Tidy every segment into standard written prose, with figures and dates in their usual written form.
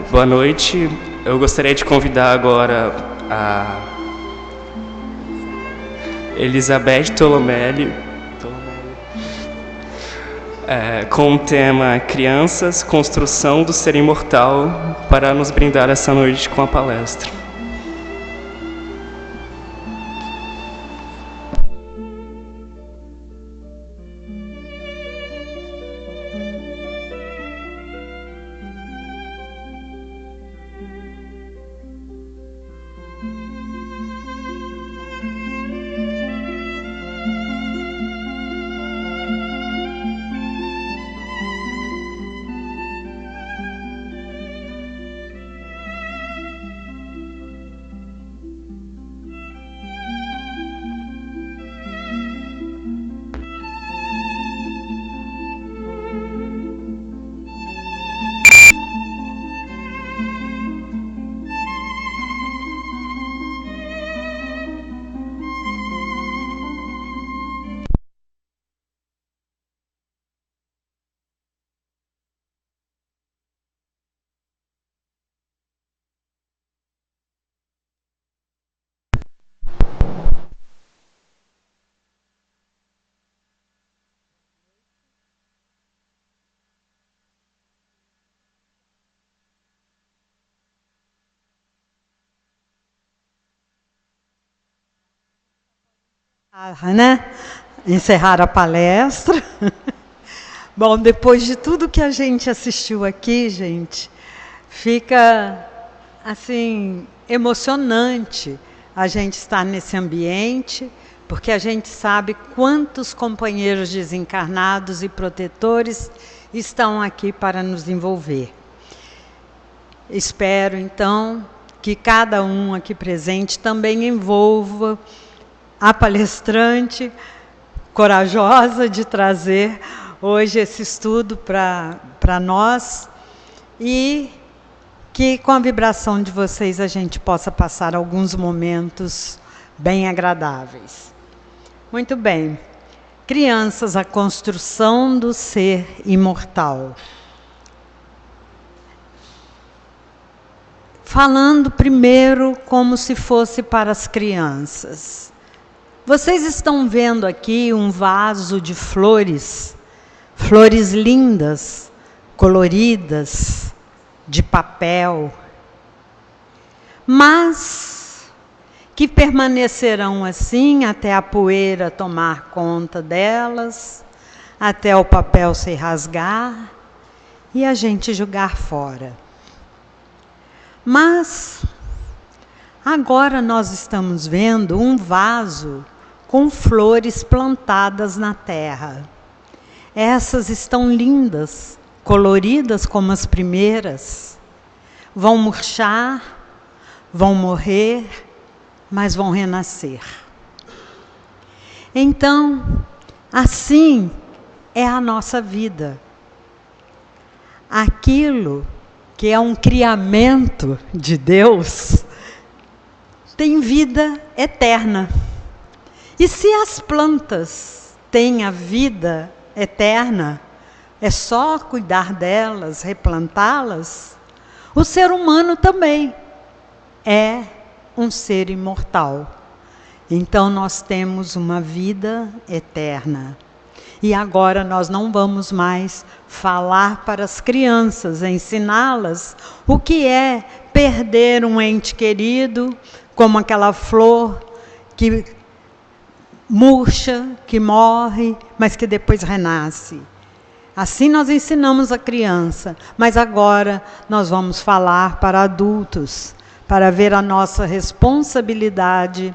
Boa noite. Eu gostaria de convidar agora a Elizabeth Tolomelli, com o tema Crianças, Construção do Ser Imortal, para nos brindar essa noite com a palestra. Encerrar a palestra. Bom, depois de tudo que a gente assistiu aqui, gente, fica assim emocionante a gente estar nesse ambiente, porque a gente sabe quantos companheiros desencarnados e protetores estão aqui para nos envolver. Espero, então, que cada um aqui presente também envolva a palestrante corajosa de trazer hoje esse estudo para nós, e que com a vibração de vocês a gente possa passar alguns momentos bem agradáveis. Muito bem. Crianças, a construção do ser imortal. Falando primeiro como se fosse para as crianças. Vocês estão vendo aqui um vaso de flores, flores lindas, coloridas, de papel, mas que permanecerão assim até a poeira tomar conta delas, até o papel se rasgar e a gente jogar fora. Mas agora nós estamos vendo um vaso com flores plantadas na terra. Essas estão lindas, coloridas como as primeiras. Vão murchar, vão morrer, mas vão renascer. Então, assim é a nossa vida. Aquilo que é um criamento de Deus tem vida eterna. E se as plantas têm a vida eterna, é só cuidar delas, replantá-las, o ser humano também é um ser imortal. Então nós temos uma vida eterna. E agora nós não vamos mais falar para as crianças, ensiná-las o que é perder um ente querido, como aquela flor que murcha, que morre, mas que depois renasce. Assim nós ensinamos a criança, mas agora nós vamos falar para adultos, para ver a nossa responsabilidade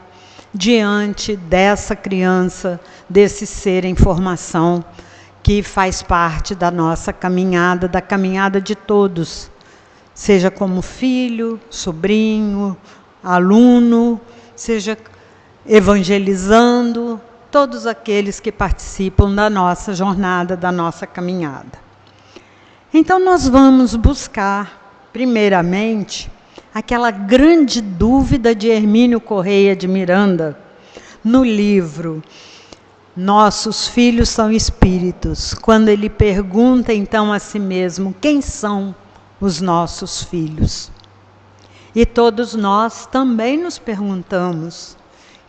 diante dessa criança, desse ser em formação, que faz parte da nossa caminhada, da caminhada de todos, seja como filho, sobrinho, aluno, seja evangelizando, todos aqueles que participam da nossa jornada, da nossa caminhada. Então nós vamos buscar, primeiramente, aquela grande dúvida de Hermínio Correia de Miranda, no livro Nossos Filhos São Espíritos, quando ele pergunta então a si mesmo, quem são os nossos filhos. E todos nós também nos perguntamos: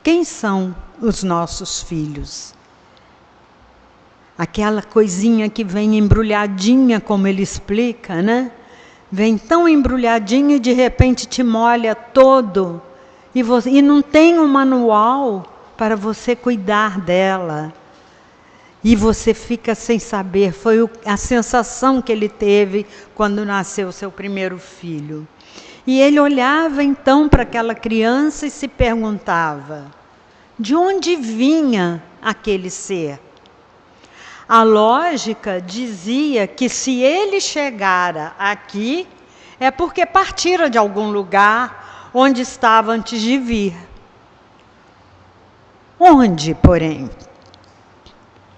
quem são os nossos filhos? Aquela coisinha que vem embrulhadinha, como ele explica, né? Vem tão embrulhadinha e de repente te molha todo. E não tem um manual para você cuidar dela. E você fica sem saber. Foi a sensação que ele teve quando nasceu seu primeiro filho. E ele olhava então para aquela criança e se perguntava: de onde vinha aquele ser? A lógica dizia que se ele chegara aqui, é porque partira de algum lugar onde estava antes de vir. Onde, porém?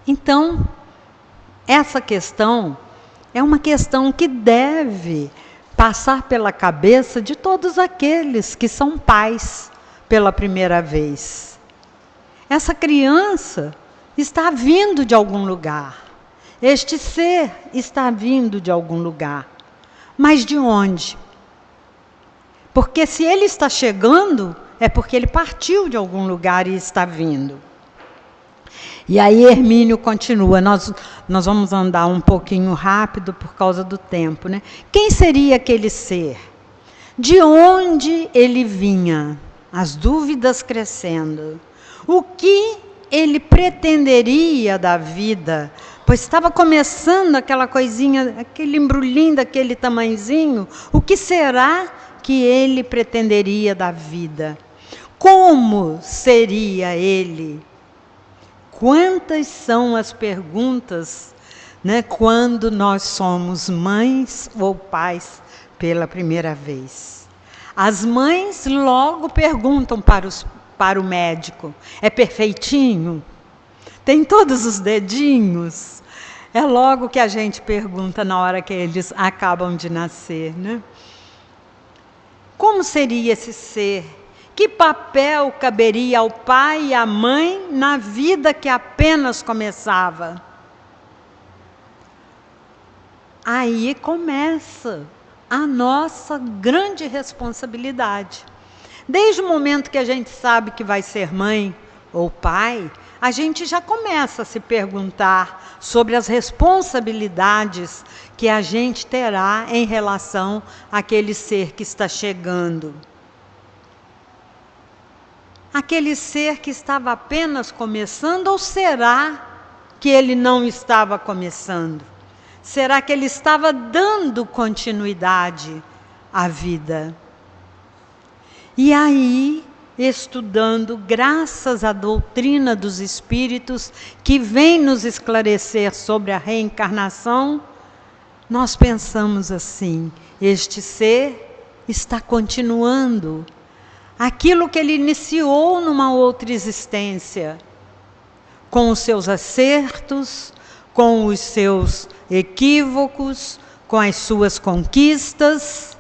Então, essa questão é uma questão que deve passar pela cabeça de todos aqueles que são pais pela primeira vez. Essa criança está vindo de algum lugar. Este ser está vindo de algum lugar. Mas de onde? Porque se ele está chegando, é porque ele partiu de algum lugar e está vindo. E aí Hermínio continua, nós vamos andar um pouquinho rápido por causa do tempo, né? Quem seria aquele ser? De onde ele vinha? As dúvidas crescendo. O que ele pretenderia da vida? Pois estava começando aquela coisinha, aquele embrulhinho daquele tamanhozinho. O que será que ele pretenderia da vida? Como seria ele? Quantas são as perguntas, né, quando nós somos mães ou pais pela primeira vez? As mães logo perguntam para o médico: é perfeitinho? Tem todos os dedinhos? É logo que a gente pergunta na hora que eles acabam de nascer, né? Como seria esse ser? Que papel caberia ao pai e à mãe na vida que apenas começava? Aí começa a nossa grande responsabilidade. Desde o momento que a gente sabe que vai ser mãe ou pai, a gente já começa a se perguntar sobre as responsabilidades que a gente terá em relação àquele ser que está chegando. Aquele ser que estava apenas começando, ou será que ele não estava começando? Será que ele estava dando continuidade à vida? E aí, estudando, graças à doutrina dos espíritos, que vem nos esclarecer sobre a reencarnação, nós pensamos assim: este ser está continuando aquilo que ele iniciou numa outra existência, com os seus acertos, com os seus equívocos, com as suas conquistas,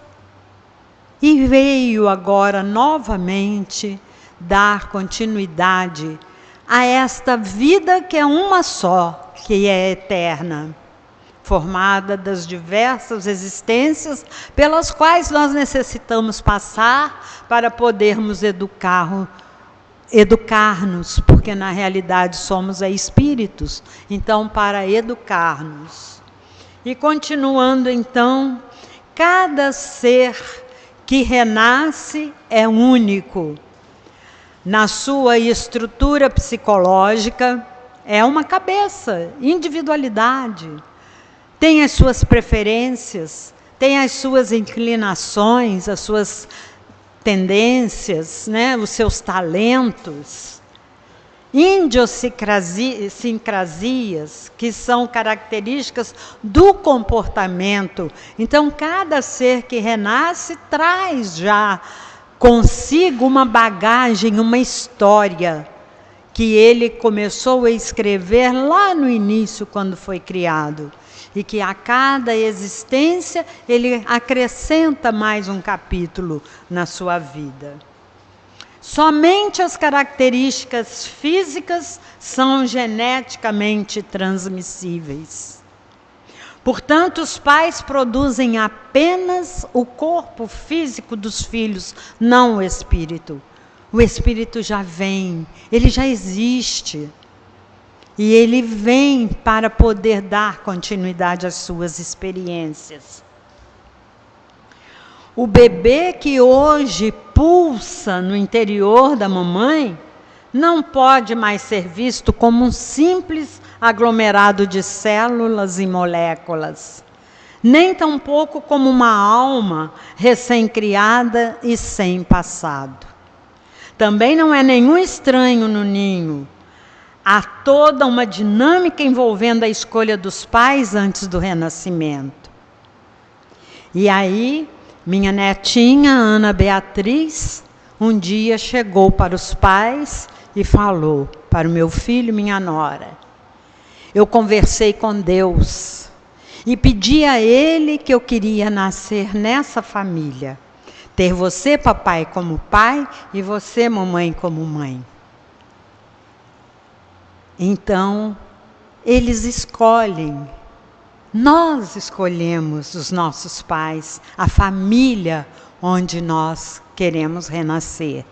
e veio agora novamente dar continuidade a esta vida que é uma só, que é eterna, formada das diversas existências pelas quais nós necessitamos passar para podermos educar-nos, porque na realidade somos espíritos, então para educar-nos. E continuando então, cada ser que renasce é único. Na sua estrutura psicológica, é uma cabeça, individualidade. Tem as suas preferências, tem as suas inclinações, as suas tendências, né, os seus talentos. Idiosincrasias, que são características do comportamento. Então, cada ser que renasce traz já consigo uma bagagem, uma história, que ele começou a escrever lá no início, quando foi criado. E que a cada existência ele acrescenta mais um capítulo na sua vida. Somente as características físicas são geneticamente transmissíveis. Portanto, os pais produzem apenas o corpo físico dos filhos, não o espírito. O espírito já vem, ele já existe. E ele vem para poder dar continuidade às suas experiências. O bebê que hoje pulsa no interior da mamãe não pode mais ser visto como um simples aglomerado de células e moléculas, nem tampouco como uma alma recém-criada e sem passado. Também não é nenhum estranho no ninho. Há toda uma dinâmica envolvendo a escolha dos pais antes do renascimento. E aí, minha netinha, Ana Beatriz, um dia chegou para os pais e falou para o meu filho e minha nora: eu conversei com Deus e pedi a Ele que eu queria nascer nessa família. Ter você, papai, como pai e você, mamãe, como mãe. Então, eles escolhem. Nós escolhemos os nossos pais, a família onde nós queremos renascer.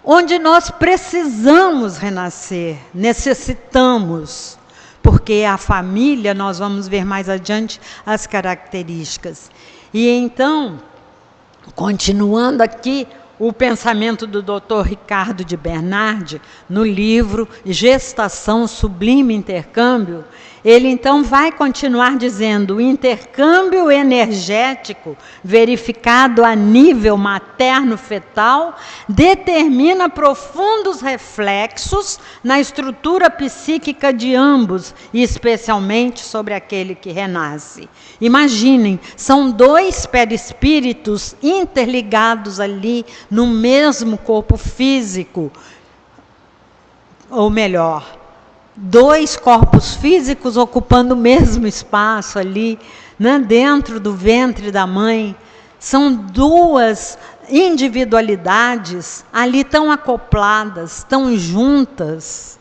Onde nós precisamos renascer, necessitamos, porque a família, nós vamos ver mais adiante as características. E então, continuando aqui, o pensamento do Dr. Ricardo de Bernardi, no livro Gestação, Sublime Intercâmbio, ele então vai continuar dizendo: o intercâmbio energético verificado a nível materno-fetal determina profundos reflexos na estrutura psíquica de ambos, e especialmente sobre aquele que renasce. Imaginem, são dois perispíritos interligados ali no mesmo corpo físico, ou melhor, dois corpos físicos ocupando o mesmo espaço ali, né, dentro do ventre da mãe. São duas individualidades ali tão acopladas, tão juntas.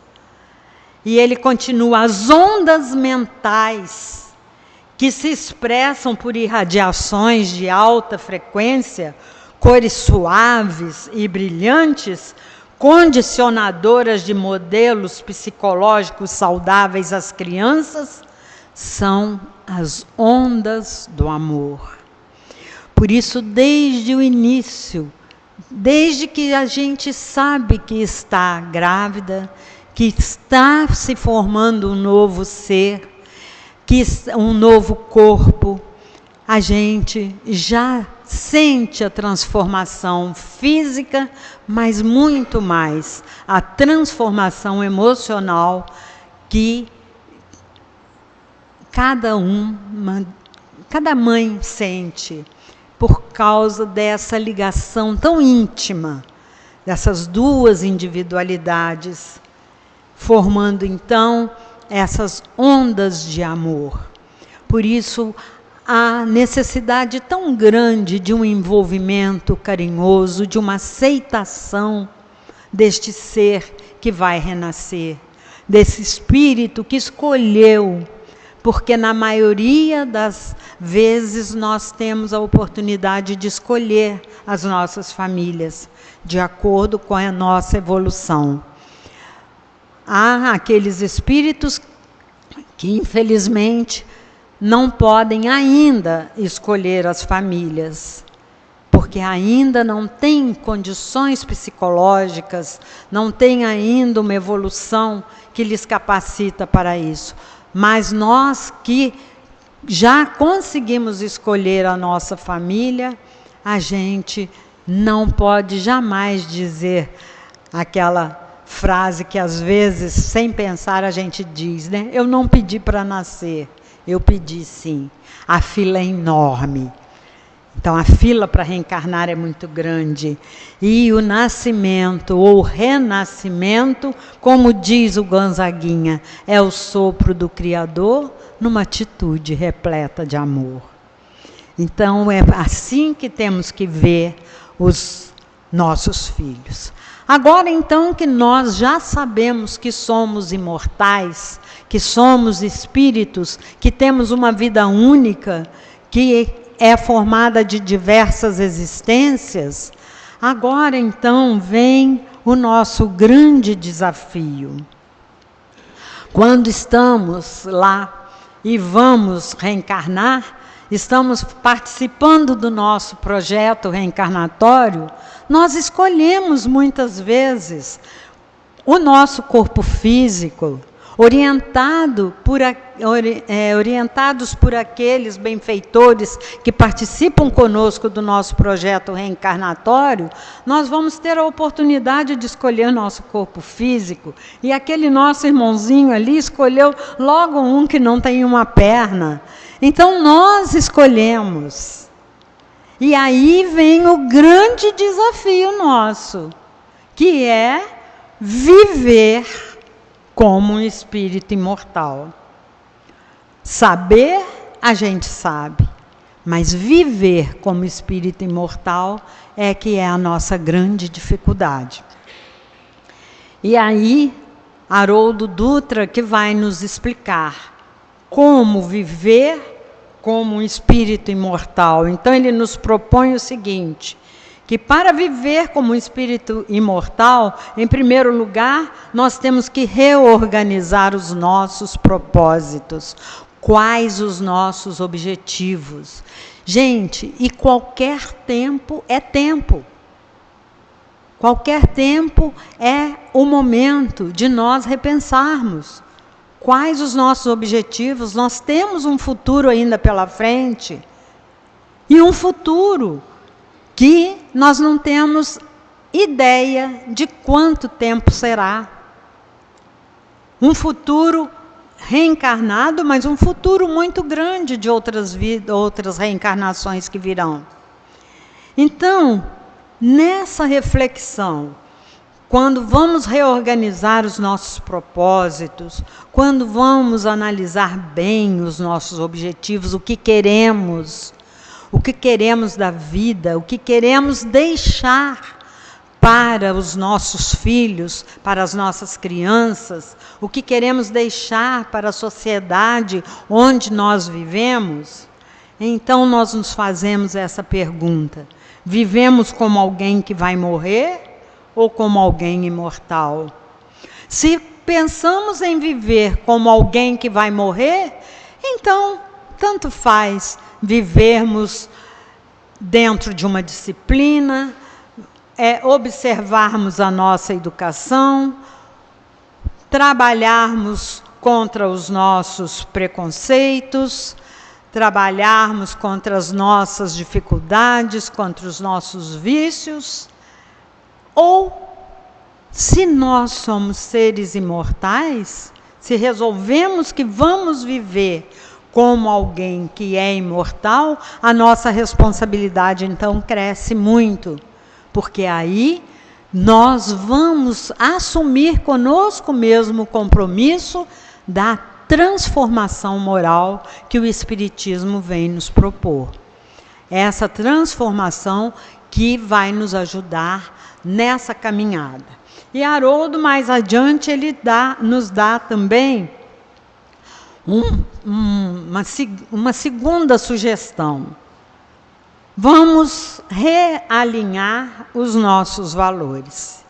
E ele continua: as ondas mentais que se expressam por irradiações de alta frequência, cores suaves e brilhantes, condicionadoras de modelos psicológicos saudáveis às crianças, são as ondas do amor. Por isso, desde o início, desde que a gente sabe que está grávida, que está se formando um novo ser, que um novo corpo, a gente já sente a transformação física, mas muito mais a transformação emocional que cada mãe sente por causa dessa ligação tão íntima dessas duas individualidades, formando então essas ondas de amor. Por isso, a necessidade tão grande de um envolvimento carinhoso, de uma aceitação deste ser que vai renascer, desse espírito que escolheu, porque na maioria das vezes nós temos a oportunidade de escolher as nossas famílias, de acordo com a nossa evolução. Há aqueles espíritos que, infelizmente, não podem ainda escolher as famílias, porque ainda não têm condições psicológicas, não têm ainda uma evolução que lhes capacita para isso. Mas nós que já conseguimos escolher a nossa família, a gente não pode jamais dizer aquela frase que às vezes, sem pensar, a gente diz, né? Eu não pedi para nascer. Eu pedi sim, a fila é enorme. Então a fila para reencarnar é muito grande. E o nascimento ou renascimento, como diz o Gonzaguinha, é o sopro do Criador numa atitude repleta de amor. Então é assim que temos que ver os nossos filhos. Agora então que nós já sabemos que somos imortais, que somos espíritos, que temos uma vida única, que é formada de diversas existências, agora então vem o nosso grande desafio. Quando estamos lá e vamos reencarnar, estamos participando do nosso projeto reencarnatório, nós escolhemos muitas vezes o nosso corpo físico, orientados por aqueles benfeitores que participam conosco do nosso projeto reencarnatório. Nós vamos ter a oportunidade de escolher nosso corpo físico, e aquele nosso irmãozinho ali escolheu logo um que não tem uma perna. Então nós escolhemos. E aí vem o grande desafio nosso, que é viver como um espírito imortal. Saber, a gente sabe, mas viver como espírito imortal é que é a nossa grande dificuldade. E aí, Haroldo Dutra que vai nos explicar como viver como um espírito imortal. Então ele nos propõe o seguinte, que para viver como um espírito imortal, em primeiro lugar, nós temos que reorganizar os nossos propósitos. Quais os nossos objetivos? Gente, e qualquer tempo é tempo. Qualquer tempo é o momento de nós repensarmos. Quais os nossos objetivos? Nós temos um futuro ainda pela frente. E um futuro que nós não temos ideia de quanto tempo será. Um futuro reencarnado, mas um futuro muito grande de outras reencarnações que virão. Então, nessa reflexão, quando vamos reorganizar os nossos propósitos, quando vamos analisar bem os nossos objetivos, o que queremos da vida, o que queremos deixar para os nossos filhos, para as nossas crianças, o que queremos deixar para a sociedade onde nós vivemos, então nós nos fazemos essa pergunta: vivemos como alguém que vai morrer ou como alguém imortal? Se pensamos em viver como alguém que vai morrer, então tanto faz vivermos dentro de uma disciplina, observarmos a nossa educação, trabalharmos contra os nossos preconceitos, trabalharmos contra as nossas dificuldades, contra os nossos vícios, ou, se nós somos seres imortais, se resolvemos que vamos viver como alguém que é imortal, a nossa responsabilidade então cresce muito, porque aí nós vamos assumir conosco mesmo o compromisso da transformação moral que o Espiritismo vem nos propor. Essa transformação que vai nos ajudar nessa caminhada. E Haroldo, mais adiante, ele nos dá também uma segunda sugestão. Vamos realinhar os nossos valores.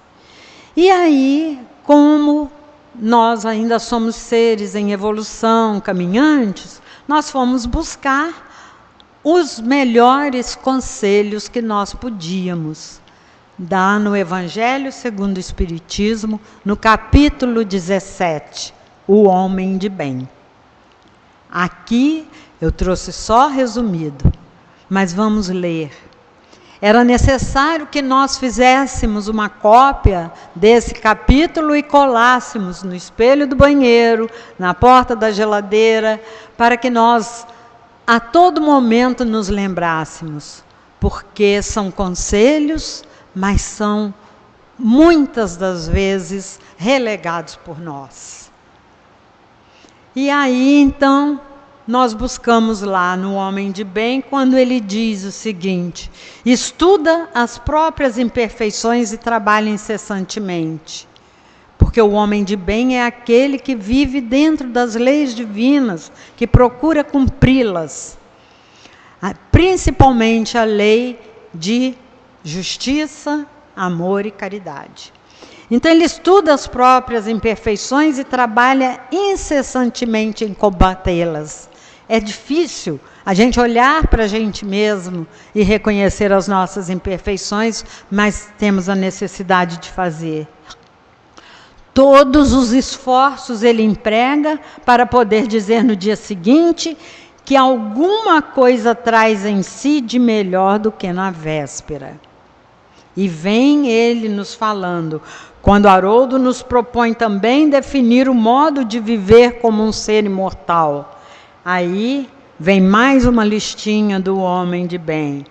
E aí, como nós ainda somos seres em evolução, caminhantes, nós fomos buscar os melhores conselhos que nós podíamos. Dá no Evangelho segundo o Espiritismo, no capítulo 17, o homem de bem. Aqui eu trouxe só resumido, mas vamos ler. Era necessário que nós fizéssemos uma cópia desse capítulo e colássemos no espelho do banheiro, na porta da geladeira, para que nós a todo momento nos lembrássemos, porque são conselhos, mas são muitas das vezes relegados por nós. E aí, então, nós buscamos lá no homem de bem, quando ele diz o seguinte: estuda as próprias imperfeições e trabalha incessantemente. Porque o homem de bem é aquele que vive dentro das leis divinas, que procura cumpri-las. Principalmente a lei de justiça, amor e caridade. Então ele estuda as próprias imperfeições e trabalha incessantemente em combatê-las. É difícil a gente olhar para a gente mesmo e reconhecer as nossas imperfeições, mas temos a necessidade de fazer. Todos os esforços ele emprega para poder dizer no dia seguinte que alguma coisa traz em si de melhor do que na véspera. E vem ele nos falando, quando Haroldo nos propõe também definir o modo de viver como um ser imortal. Aí vem mais uma listinha do homem de bem.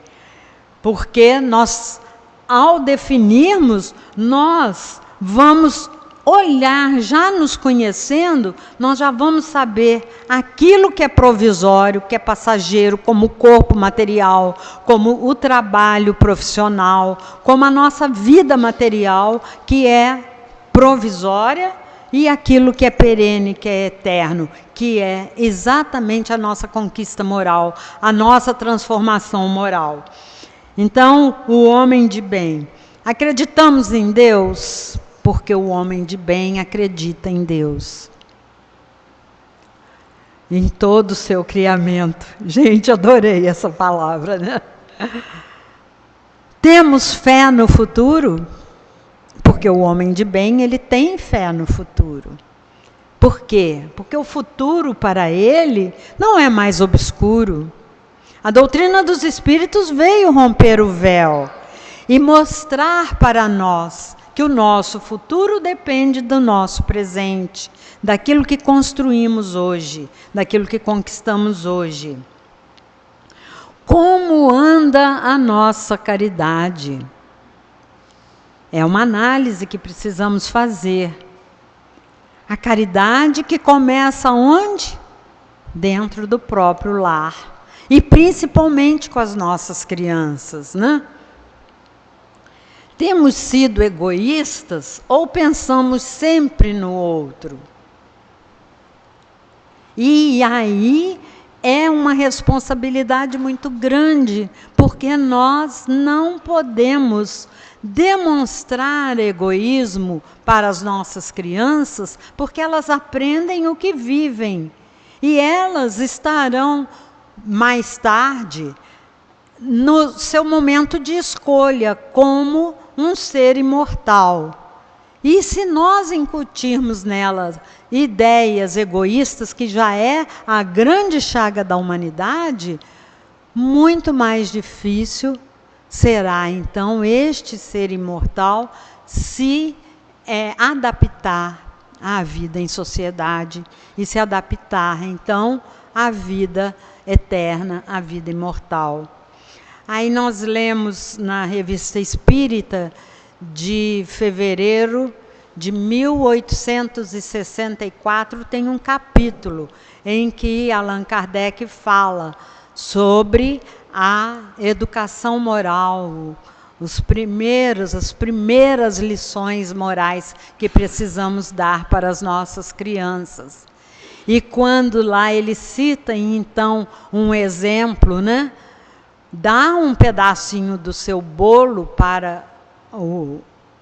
Porque nós, ao definirmos, nós vamos olhar, já nos conhecendo, nós já vamos saber aquilo que é provisório, que é passageiro, como o corpo material, como o trabalho profissional, como a nossa vida material, que é provisória, e aquilo que é perene, que é eterno, que é exatamente a nossa conquista moral, a nossa transformação moral. Então, o homem de bem. Acreditamos em Deus? Porque o homem de bem acredita em Deus. Em todo o seu criamento. Gente, adorei essa palavra, né? Temos fé no futuro? Porque o homem de bem, ele tem fé no futuro. Por quê? Porque o futuro para ele não é mais obscuro. A doutrina dos espíritos veio romper o véu e mostrar para nós que o nosso futuro depende do nosso presente, daquilo que construímos hoje, daquilo que conquistamos hoje. Como anda a nossa caridade? É uma análise que precisamos fazer. A caridade que começa onde? Dentro do próprio lar. E principalmente com as nossas crianças, né? Temos sido egoístas ou pensamos sempre no outro? E aí é uma responsabilidade muito grande, porque nós não podemos demonstrar egoísmo para as nossas crianças, porque elas aprendem o que vivem. E elas estarão mais tarde no seu momento de escolha como um ser imortal. E se nós incutirmos nelas ideias egoístas, que já é a grande chaga da humanidade, muito mais difícil será então este ser imortal se adaptar à vida em sociedade e se adaptar então à vida eterna, à vida imortal. Aí nós lemos na Revista Espírita de fevereiro de 1864, tem um capítulo em que Allan Kardec fala sobre a educação moral, as primeiras lições morais que precisamos dar para as nossas crianças. E quando lá ele cita, então, um exemplo, né? Dá um pedacinho do seu bolo para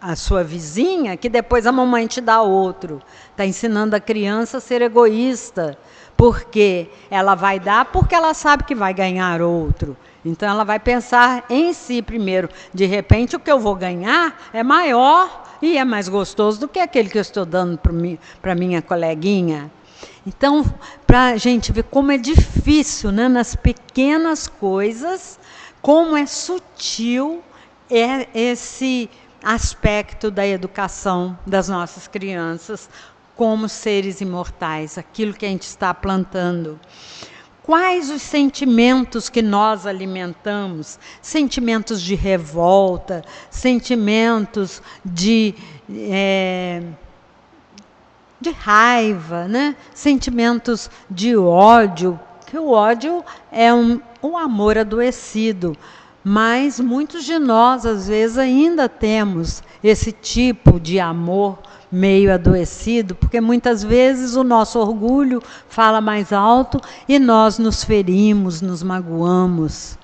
a sua vizinha, que depois a mamãe te dá outro. Está ensinando a criança a ser egoísta, porque ela vai dar porque ela sabe que vai ganhar outro. Então ela vai pensar em si primeiro. De repente o que eu vou ganhar é maior e é mais gostoso do que aquele que eu estou dando para minha coleguinha. Então, para a gente ver como é difícil, né, nas pequenas coisas, como é sutil esse aspecto da educação das nossas crianças como seres imortais, aquilo que a gente está plantando. Quais os sentimentos que nós alimentamos? Sentimentos de revolta, sentimentos de raiva, né? Sentimentos de ódio. que o ódio é um amor adoecido, mas muitos de nós, às vezes, ainda temos esse tipo de amor meio adoecido, porque muitas vezes o nosso orgulho fala mais alto e nós nos ferimos, nos magoamos.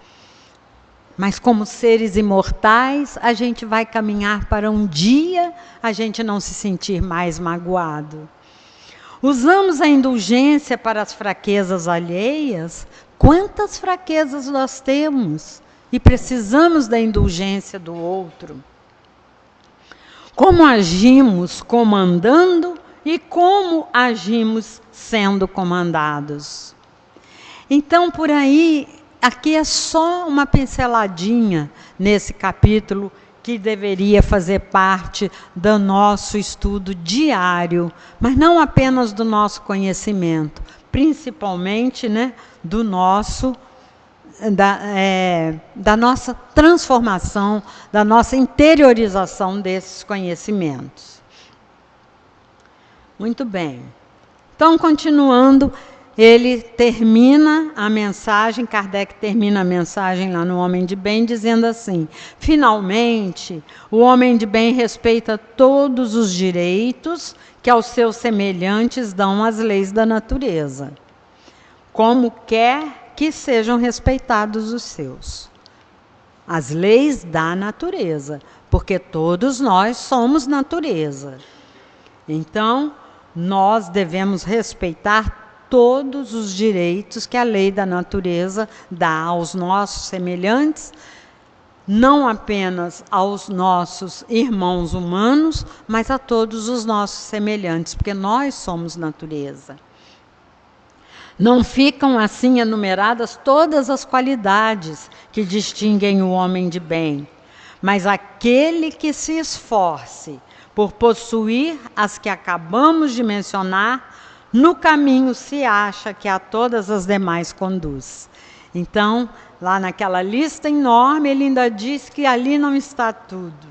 Mas como seres imortais, a gente vai caminhar para um dia a gente não se sentir mais magoado. Usamos a indulgência para as fraquezas alheias. Quantas fraquezas nós temos e precisamos da indulgência do outro? Como agimos comandando e como agimos sendo comandados? Então, por aí, aqui é só uma pinceladinha nesse capítulo que deveria fazer parte do nosso estudo diário, mas não apenas do nosso conhecimento, principalmente, né, do nosso, da nossa transformação, da nossa interiorização desses conhecimentos. Muito bem. Então, continuando, ele termina a mensagem, Kardec termina a mensagem lá no Homem de Bem, dizendo assim: finalmente, o homem de bem respeita todos os direitos que aos seus semelhantes dão as leis da natureza, como quer que sejam respeitados os seus. As leis da natureza, porque todos nós somos natureza. Então, nós devemos respeitar todos os direitos que a lei da natureza dá aos nossos semelhantes, não apenas aos nossos irmãos humanos, mas a todos os nossos semelhantes, porque nós somos natureza. Não ficam assim enumeradas todas as qualidades que distinguem o homem de bem, mas aquele que se esforce por possuir as que acabamos de mencionar, no caminho se acha que a todas as demais conduz. Então, lá naquela lista enorme, ele ainda diz que ali não está tudo.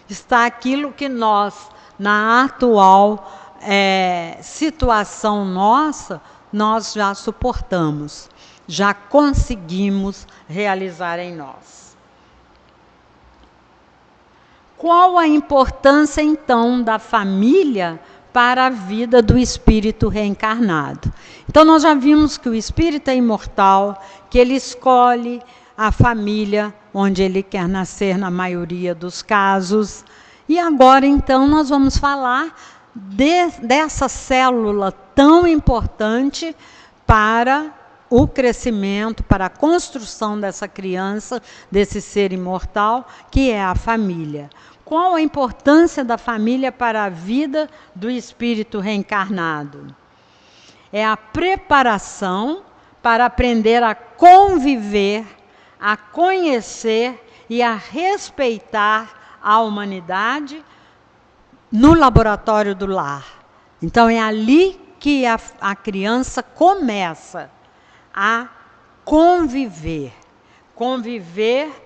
Está aquilo que nós, na atual situação nossa, nós já suportamos, já conseguimos realizar em nós. Qual a importância, então, da família para a vida do espírito reencarnado? Então, nós já vimos que o espírito é imortal, que ele escolhe a família onde ele quer nascer na maioria dos casos. E agora, então, nós vamos falar dessa célula tão importante para o crescimento, para a construção dessa criança, desse ser imortal, que é a família. Qual a importância da família para a vida do espírito reencarnado? É a preparação para aprender a conviver, a conhecer e a respeitar a humanidade no laboratório do lar. Então, é ali que a criança começa a conviver. Conviver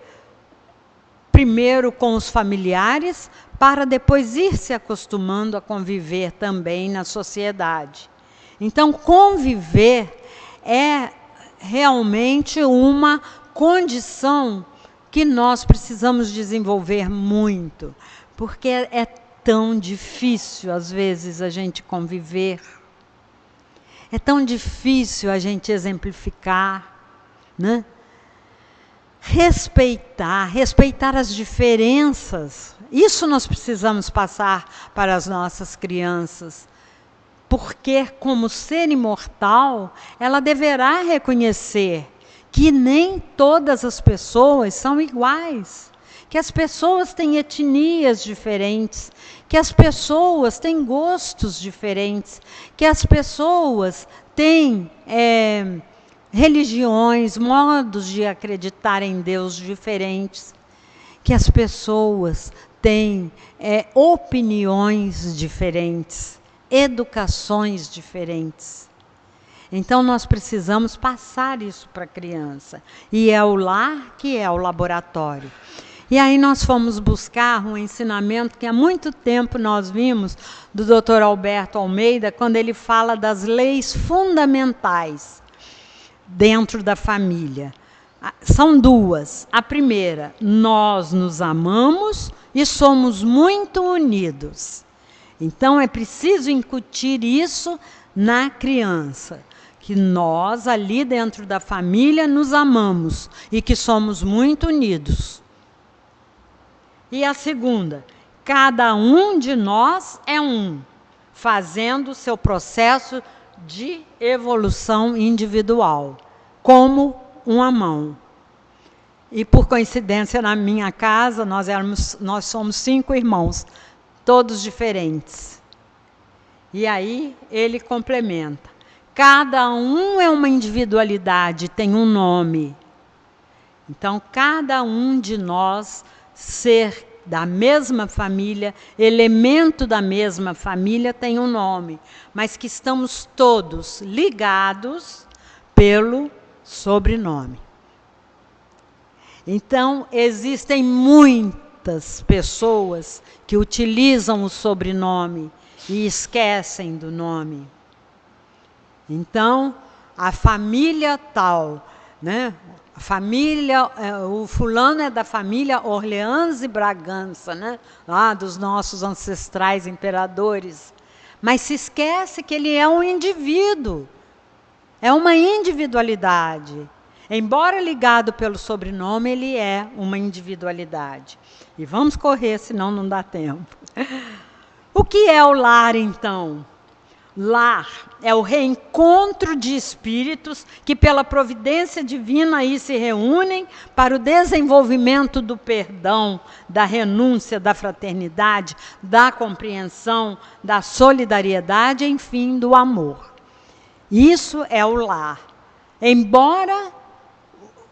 primeiro com os familiares, para depois ir se acostumando a conviver também na sociedade. Então, conviver é realmente uma condição que nós precisamos desenvolver muito, porque é tão difícil, às vezes, a gente conviver. É tão difícil a gente exemplificar, né? Respeitar as diferenças. Isso nós precisamos passar para as nossas crianças. Porque, como ser imortal, ela deverá reconhecer que nem todas as pessoas são iguais, que as pessoas têm etnias diferentes, que as pessoas têm gostos diferentes, que as pessoas têm religiões, modos de acreditar em Deus diferentes, que as pessoas têm opiniões diferentes, educações diferentes. Então, nós precisamos passar isso para a criança. E é o lar que é o laboratório. E aí nós fomos buscar um ensinamento que há muito tempo nós vimos do Dr. Alberto Almeida, quando ele fala das leis fundamentais dentro da família. São duas. A primeira, nós nos amamos e somos muito unidos. Então, é preciso incutir isso na criança, que nós, ali dentro da família, nos amamos e que somos muito unidos. E a segunda, cada um de nós é um, fazendo o seu processo de evolução individual, como uma mão. E, por coincidência, na minha casa, nós somos 5 irmãos, todos diferentes. E aí, ele complementa. Cada um é uma individualidade, tem um nome. Então, cada um de nós, ser da mesma família, elemento da mesma família, tem um nome. Mas que estamos todos ligados pelo sobrenome. Então, existem muitas pessoas que utilizam o sobrenome e esquecem do nome. Então, a família tal, né? A família, o fulano é da família Orleans e Bragança, né? Lá dos nossos ancestrais imperadores. Mas se esquece que ele é um indivíduo, é uma individualidade. Embora ligado pelo sobrenome, ele é uma individualidade. E vamos correr, senão não dá tempo. O que é o lar, então? Lar é o reencontro de espíritos que, pela providência divina, aí se reúnem para o desenvolvimento do perdão, da renúncia, da fraternidade, da compreensão, da solidariedade, enfim, do amor. Isso é o lar. Embora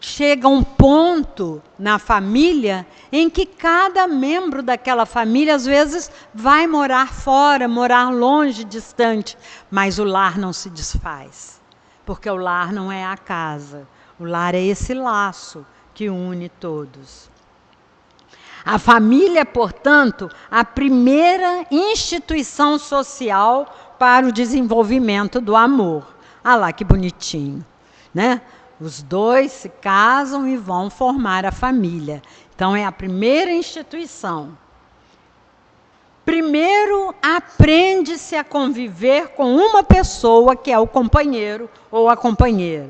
chega um ponto na família em que cada membro daquela família, às vezes, vai morar fora, morar longe, distante, mas o lar não se desfaz, porque o lar não é a casa, o lar é esse laço que une todos. A família é, portanto, a primeira instituição social para o desenvolvimento do amor. Ah lá, que bonitinho, né? Os dois se casam e vão formar a família. Então, é a primeira instituição. Primeiro, aprende-se a conviver com uma pessoa, que é o companheiro ou a companheira.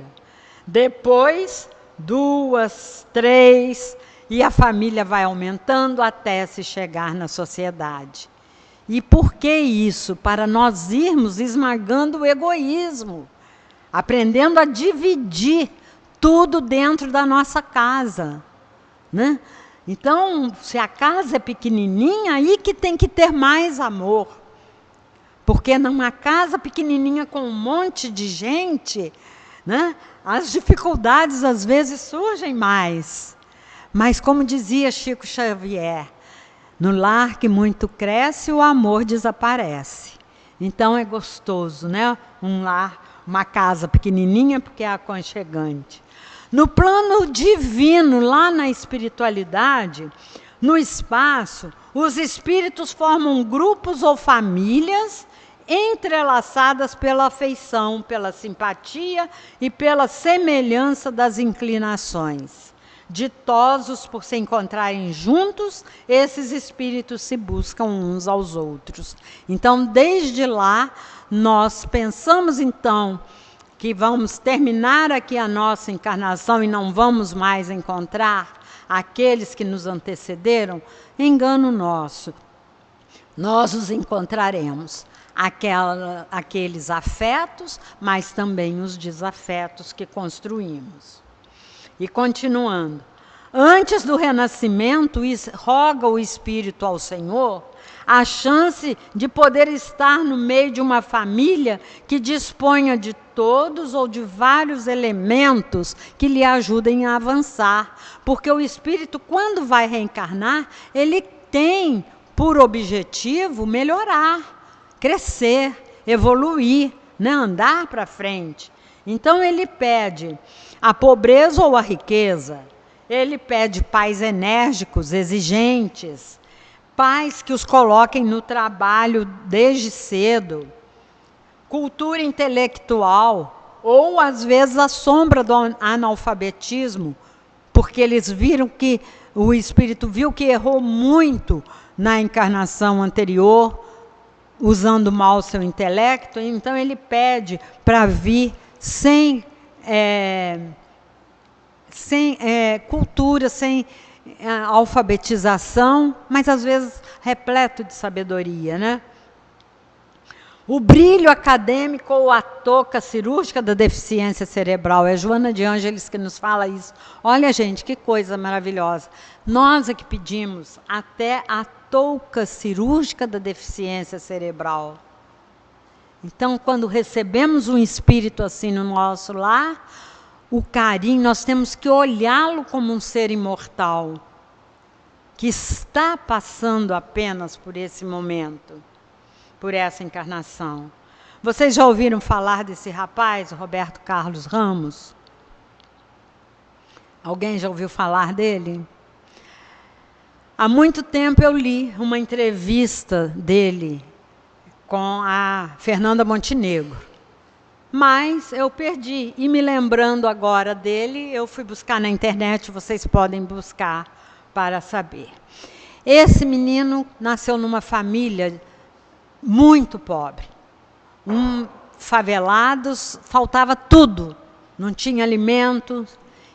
Depois, 2, 3, e a família vai aumentando até se chegar na sociedade. E por que isso? Para nós irmos esmagando o egoísmo, aprendendo a dividir tudo dentro da nossa casa, né? Então, se a casa é pequenininha, aí que tem que ter mais amor. Porque numa casa pequenininha com um monte de gente, né, as dificuldades às vezes surgem mais. Mas, como dizia Chico Xavier, no lar que muito cresce, o amor desaparece. Então, é gostoso, né? Um lar, uma casa pequenininha, porque é aconchegante. No plano divino, lá na espiritualidade, no espaço, os espíritos formam grupos ou famílias entrelaçadas pela afeição, pela simpatia e pela semelhança das inclinações. Ditosos por se encontrarem juntos, esses espíritos se buscam uns aos outros. Então, desde lá, nós pensamos, então, que vamos terminar aqui a nossa encarnação e não vamos mais encontrar aqueles que nos antecederam, engano nosso. Nós os encontraremos, aqueles afetos, mas também os desafetos que construímos. E continuando, antes do renascimento, roga o Espírito ao Senhor a chance de poder estar no meio de uma família que disponha de todos ou de vários elementos que lhe ajudem a avançar. Porque o espírito, quando vai reencarnar, ele tem por objetivo melhorar, crescer, evoluir, né? Andar para frente. Então ele pede a pobreza ou a riqueza, ele pede pais enérgicos, exigentes, pais que os coloquem no trabalho desde cedo, cultura intelectual, ou às vezes a sombra do analfabetismo, porque eles viram que o espírito viu que errou muito na encarnação anterior, usando mal seu intelecto, então ele pede para vir sem cultura, sem alfabetização, mas às vezes repleto de sabedoria, né? O brilho acadêmico ou a touca cirúrgica da deficiência cerebral. É Joana de Ângeles que nos fala isso. Olha, gente, que coisa maravilhosa. Nós é que pedimos até a touca cirúrgica da deficiência cerebral. Então, quando recebemos um espírito assim no nosso lar, o carinho, nós temos que olhá-lo como um ser imortal, que está passando apenas por esse momento, por essa encarnação. Vocês já ouviram falar desse rapaz, Roberto Carlos Ramos? Alguém já ouviu falar dele? Há muito tempo eu li uma entrevista dele com a Fernanda Montenegro. Mas eu perdi, e me lembrando agora dele, eu fui buscar na internet, vocês podem buscar para saber. Esse menino nasceu numa família muito pobre. Favelados, faltava tudo, não tinha alimento.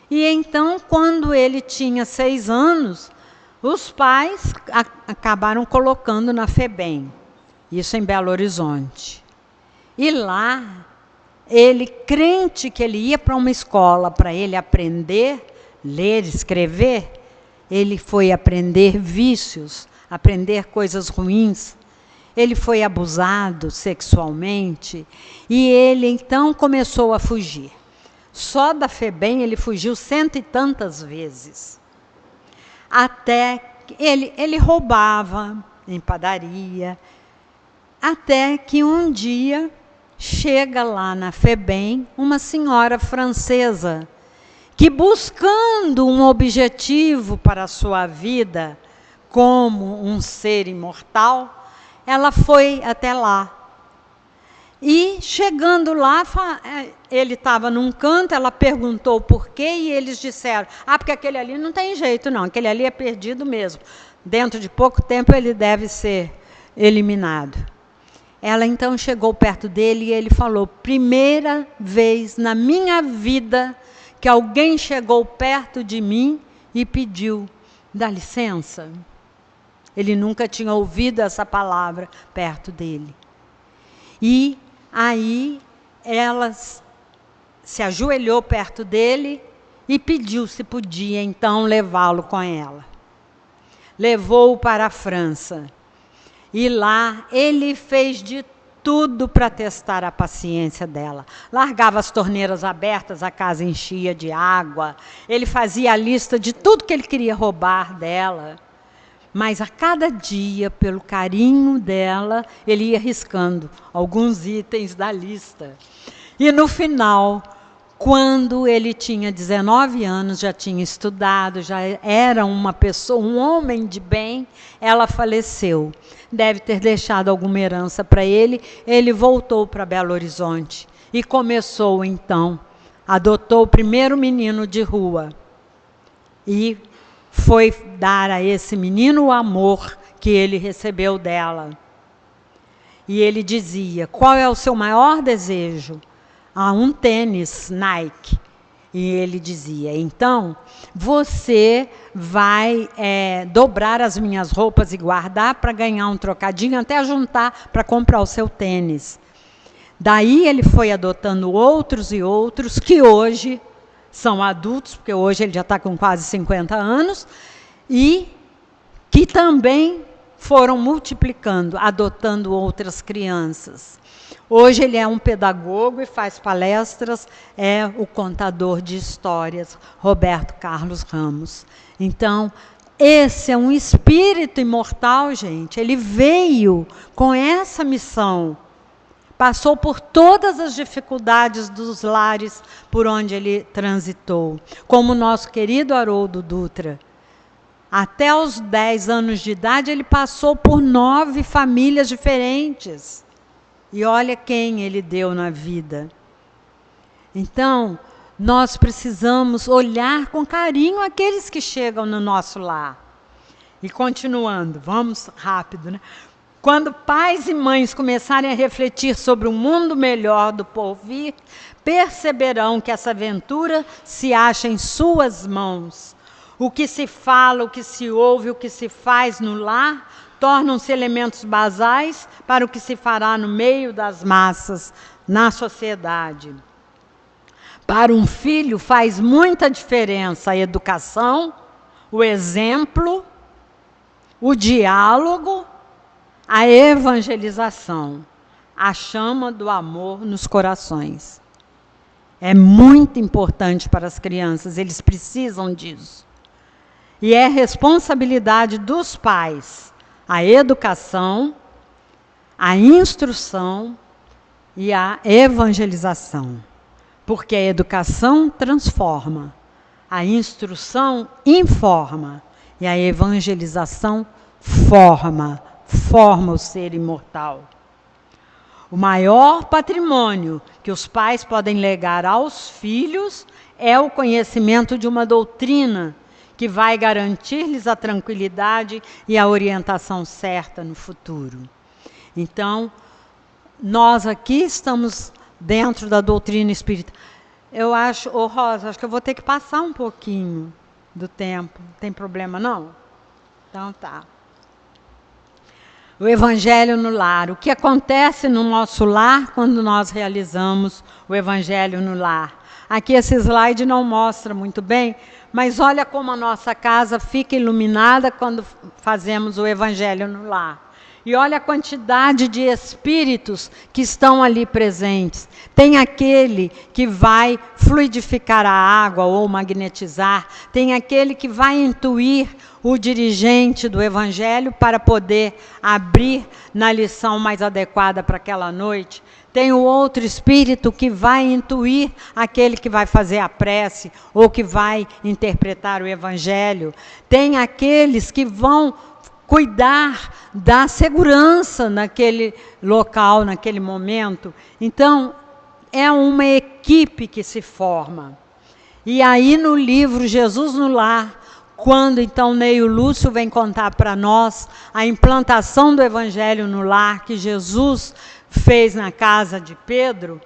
E então, quando ele tinha 6 anos, os pais acabaram colocando na FEBEM, isso em Belo Horizonte. E lá, ele, crente que ele ia para uma escola para ele aprender, ler, escrever, ele foi aprender vícios, aprender coisas ruins. Ele foi abusado sexualmente e ele então começou a fugir. Só da FEBEM ele fugiu 100 e tantas vezes. Até ele roubava em padaria, até que um dia chega lá na FEBEM uma senhora francesa que, buscando um objetivo para a sua vida como um ser imortal, ela foi até lá. E chegando lá, ele estava num canto, ela perguntou por quê, e eles disseram, porque aquele ali não tem jeito não, aquele ali é perdido mesmo. Dentro de pouco tempo ele deve ser eliminado. Ela então chegou perto dele e ele falou, primeira vez na minha vida que alguém chegou perto de mim e pediu, dá licença. Ele nunca tinha ouvido essa palavra perto dele. E aí ela se ajoelhou perto dele e pediu se podia então levá-lo com ela. Levou-o para a França. E lá ele fez de tudo para testar a paciência dela. Largava as torneiras abertas, a casa enchia de água. Ele fazia a lista de tudo que ele queria roubar dela. Mas a cada dia, pelo carinho dela, ele ia riscando alguns itens da lista. E no final, quando ele tinha 19 anos, já tinha estudado, já era uma pessoa, um homem de bem, ela faleceu. Deve ter deixado alguma herança para ele. Ele voltou para Belo Horizonte e começou então, adotou o primeiro menino de rua e foi dar a esse menino o amor que ele recebeu dela. E ele dizia, qual é o seu maior desejo? Um tênis Nike. E ele dizia, então, você vai dobrar as minhas roupas e guardar para ganhar um trocadinho, até juntar para comprar o seu tênis. Daí ele foi adotando outros e outros, que hoje são adultos, porque hoje ele já está com quase 50 anos, e que também foram multiplicando, adotando outras crianças. Hoje ele é um pedagogo e faz palestras, é o contador de histórias, Roberto Carlos Ramos. Então, esse é um espírito imortal, gente. Ele veio com essa missão. Passou por todas as dificuldades dos lares por onde ele transitou. Como o nosso querido Haroldo Dutra. Até os 10 anos de idade, ele passou por 9 famílias diferentes. E olha quem ele deu na vida. Então, nós precisamos olhar com carinho aqueles que chegam no nosso lar. E continuando, vamos rápido, né? Quando pais e mães começarem a refletir sobre um mundo melhor do porvir, perceberão que essa aventura se acha em suas mãos. O que se fala, o que se ouve, o que se faz no lar, tornam-se elementos basais para o que se fará no meio das massas, na sociedade. Para um filho faz muita diferença a educação, o exemplo, o diálogo, a evangelização, a chama do amor nos corações. É muito importante para as crianças, eles precisam disso. E é responsabilidade dos pais a educação, a instrução e a evangelização. Porque a educação transforma, a instrução informa e a evangelização forma o ser imortal. O maior patrimônio que os pais podem legar aos filhos é o conhecimento de uma doutrina que vai garantir-lhes a tranquilidade e a orientação certa no futuro. Então, nós aqui estamos dentro da doutrina espírita. Eu acho, Rosa, acho que eu vou ter que passar um pouquinho do tempo. Não tem problema, não? Então tá. O Evangelho no lar. O que acontece no nosso lar quando nós realizamos o Evangelho no lar? Aqui esse slide não mostra muito bem, mas olha como a nossa casa fica iluminada quando fazemos o Evangelho no lar. E olha a quantidade de espíritos que estão ali presentes. Tem aquele que vai fluidificar a água ou magnetizar. Tem aquele que vai intuir o dirigente do Evangelho para poder abrir na lição mais adequada para aquela noite. Tem o outro espírito que vai intuir aquele que vai fazer a prece ou que vai interpretar o Evangelho. Tem aqueles que vão cuidar da segurança naquele local, naquele momento. Então, é uma equipe que se forma. E aí no livro Jesus no Lar, quando então Neio Lúcio vem contar para nós a implantação do Evangelho no lar que Jesus fez na casa de Pedro,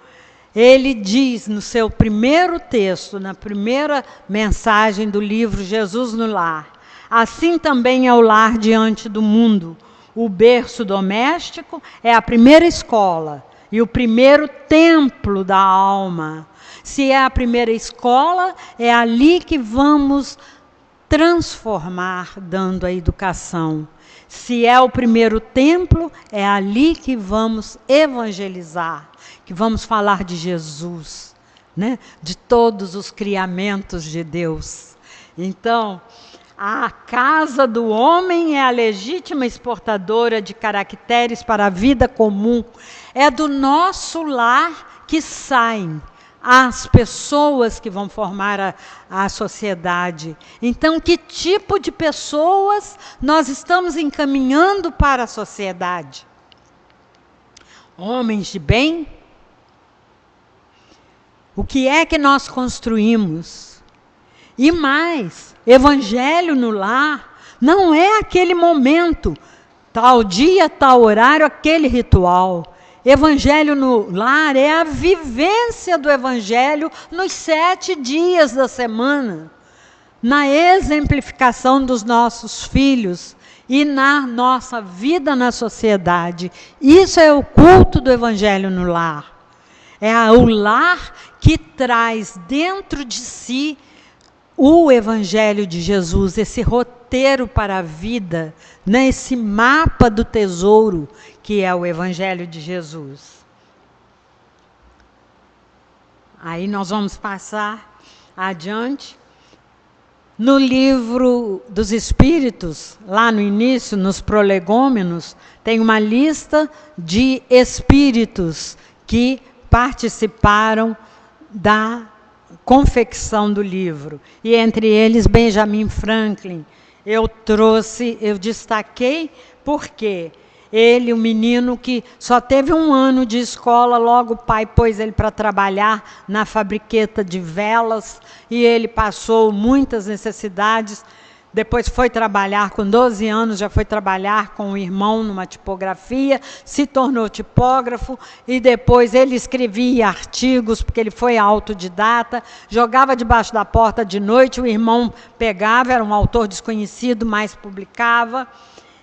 ele diz no seu primeiro texto, na primeira mensagem do livro Jesus no Lar: assim também é o lar diante do mundo. O berço doméstico é a primeira escola e o primeiro templo da alma. Se é a primeira escola, é ali que vamos transformar, dando a educação. Se é o primeiro templo, é ali que vamos evangelizar, que vamos falar de Jesus, né? De todos os criamentos de Deus. Então, a casa do homem é a legítima exportadora de caracteres para a vida comum. É do nosso lar que saem as pessoas que vão formar a sociedade. Então, que tipo de pessoas nós estamos encaminhando para a sociedade? Homens de bem? O que é que nós construímos? E mais, Evangelho no lar não é aquele momento, tal dia, tal horário, aquele ritual. Evangelho no lar é a vivência do Evangelho nos 7 dias da semana, na exemplificação dos nossos filhos e na nossa vida na sociedade. Isso é o culto do Evangelho no lar. É o lar que traz dentro de si o Evangelho de Jesus, esse roteiro para a vida, né? Esse mapa do tesouro que é o Evangelho de Jesus. Aí nós vamos passar adiante. No livro dos Espíritos, lá no início, nos prolegômenos, tem uma lista de espíritos que participaram da confecção do livro. E entre eles, Benjamin Franklin. Eu destaquei porque Ele, o menino que só teve 1 ano de escola, logo o pai pôs ele para trabalhar na fabriqueta de velas, e ele passou muitas necessidades. Depois foi trabalhar, com 12 anos, já foi trabalhar com o irmão numa tipografia, se tornou tipógrafo, e depois ele escrevia artigos, porque ele foi autodidata, jogava debaixo da porta de noite, o irmão pegava, era um autor desconhecido, mas publicava,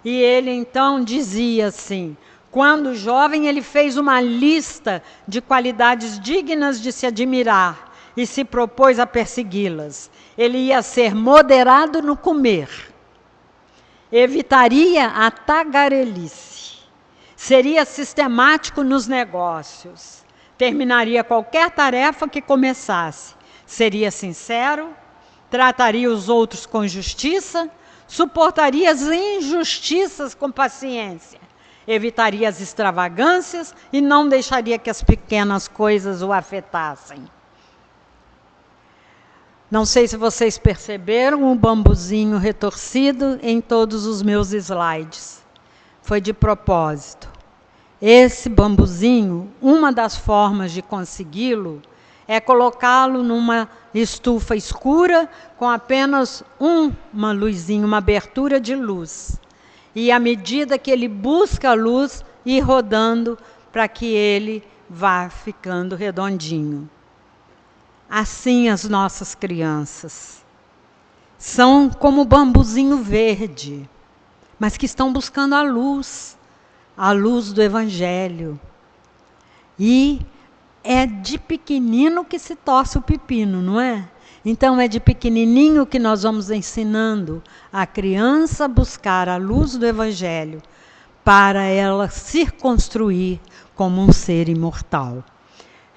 e ele então dizia assim, quando jovem ele fez uma lista de qualidades dignas de se admirar, e se propôs a persegui-las. Ele ia ser moderado no comer, evitaria a tagarelice, seria sistemático nos negócios, terminaria qualquer tarefa que começasse, seria sincero, trataria os outros com justiça, suportaria as injustiças com paciência, evitaria as extravagâncias e não deixaria que as pequenas coisas o afetassem. Não sei se vocês perceberam um bambuzinho retorcido em todos os meus slides. Foi de propósito. Esse bambuzinho, uma das formas de consegui-lo é colocá-lo numa estufa escura com apenas uma luzinha, uma abertura de luz. E à medida que ele busca a luz, ir rodando para que ele vá ficando redondinho. Assim as nossas crianças são como bambuzinho verde, mas que estão buscando a luz do Evangelho. E é de pequenino que se torce o pepino, não é? Então é de pequenininho que nós vamos ensinando a criança a buscar a luz do Evangelho para ela se construir como um ser imortal.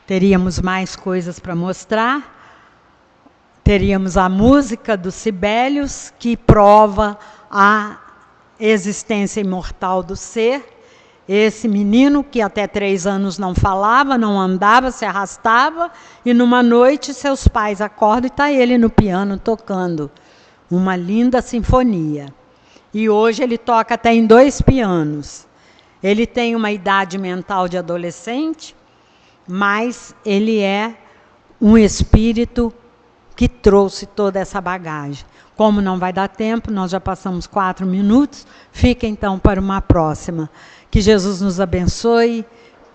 Teríamos mais coisas para mostrar. Teríamos a música dos Sibelius, que prova a existência imortal do ser. Esse menino que até 3 anos não falava, não andava, se arrastava, e numa noite seus pais acordam e está ele no piano tocando uma linda sinfonia. E hoje ele toca até em 2 pianos. Ele tem uma idade mental de adolescente, mas ele é um espírito que trouxe toda essa bagagem. Como não vai dar tempo, nós já passamos 4 minutos, fica então para uma próxima. Que Jesus nos abençoe,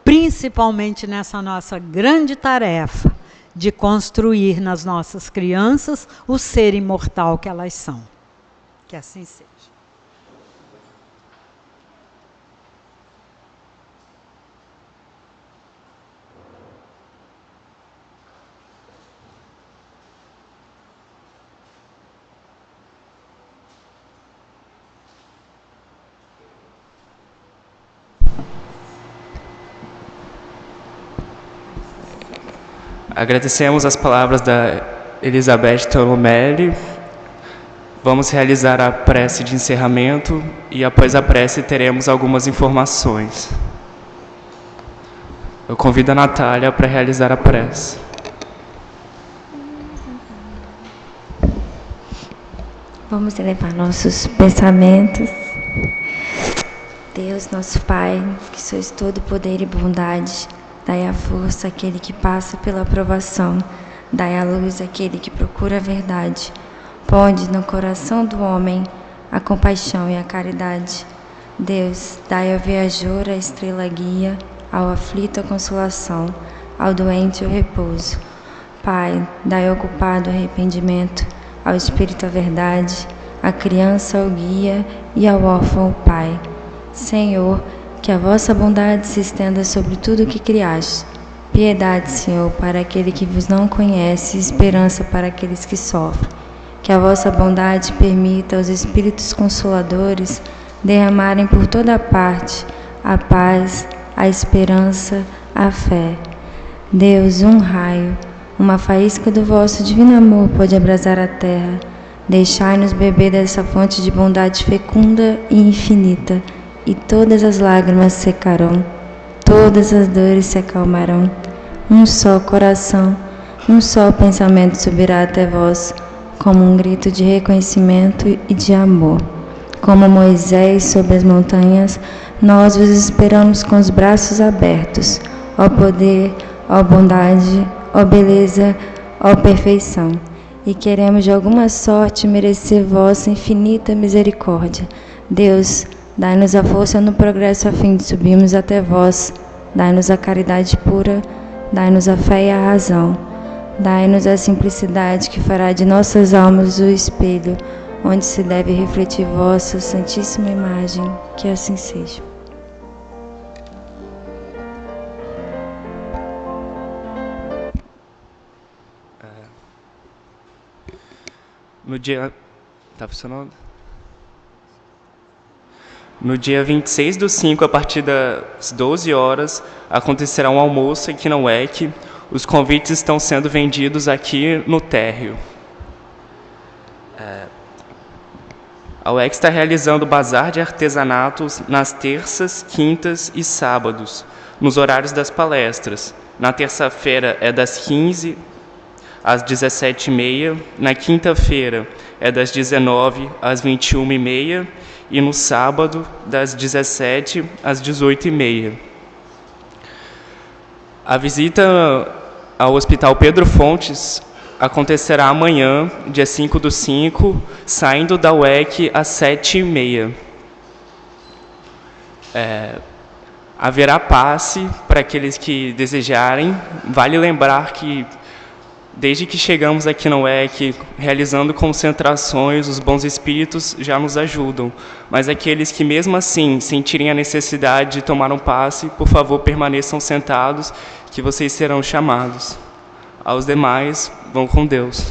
principalmente nessa nossa grande tarefa de construir nas nossas crianças o ser imortal que elas são. Que assim seja. Agradecemos as palavras da Elizabeth Tolomelli. Vamos realizar a prece de encerramento e após a prece teremos algumas informações. Eu convido a Natália para realizar a prece. Vamos elevar nossos pensamentos. Deus, nosso Pai, que sois todo poder e bondade, dai a força àquele que passa pela provação, dai a luz àquele que procura a verdade. Ponde no coração do homem a compaixão e a caridade. Deus, dai ao viajor a estrela guia, ao aflito a consolação, ao doente o repouso. Pai, dai ao culpado o arrependimento, ao espírito a verdade, à criança o guia e ao órfão o pai. Senhor, que a vossa bondade se estenda sobre tudo o que criaste. Piedade, Senhor, para aquele que vos não conhece, e esperança para aqueles que sofrem. Que a vossa bondade permita aos Espíritos Consoladores derramarem por toda parte a paz, a esperança, a fé. Deus, um raio, uma faísca do vosso divino amor pode abrasar a terra. Deixai-nos beber dessa fonte de bondade fecunda e infinita, e todas as lágrimas secarão, todas as dores se acalmarão. Um só coração, um só pensamento subirá até vós, como um grito de reconhecimento e de amor. Como Moisés sobre as montanhas Nós vos esperamos com os braços abertos, ó poder, ó bondade, ó beleza, ó perfeição. E queremos de alguma sorte merecer vossa infinita misericórdia. Deus, dai-nos a força no progresso a fim de subirmos até vós. Dai-nos a caridade pura, dai-nos a fé e a razão. Dai-nos a simplicidade que fará de nossas almas o espelho, onde se deve refletir vossa santíssima imagem. Que assim seja. No dia... Tá funcionando? No dia 26/5, a partir das 12 horas, acontecerá um almoço aqui na UEC. Os convites estão sendo vendidos aqui no térreo. A UEC está realizando bazar de artesanatos nas terças, quintas e sábados, nos horários das palestras. Na terça-feira é das 15 às 17h30, na quinta-feira é das 19 às 21h30 e no sábado das 17 às 18h30. A visita ao Hospital Pedro Fontes acontecerá amanhã, dia 5/5, saindo da UEC às 7h30. Haverá passe para aqueles que desejarem. Vale lembrar que, desde que chegamos aqui na UEC, realizando concentrações, os bons espíritos já nos ajudam. Mas aqueles que, mesmo assim, sentirem a necessidade de tomar um passe, por favor, permaneçam sentados, que vocês serão chamados. Aos demais, vão com Deus.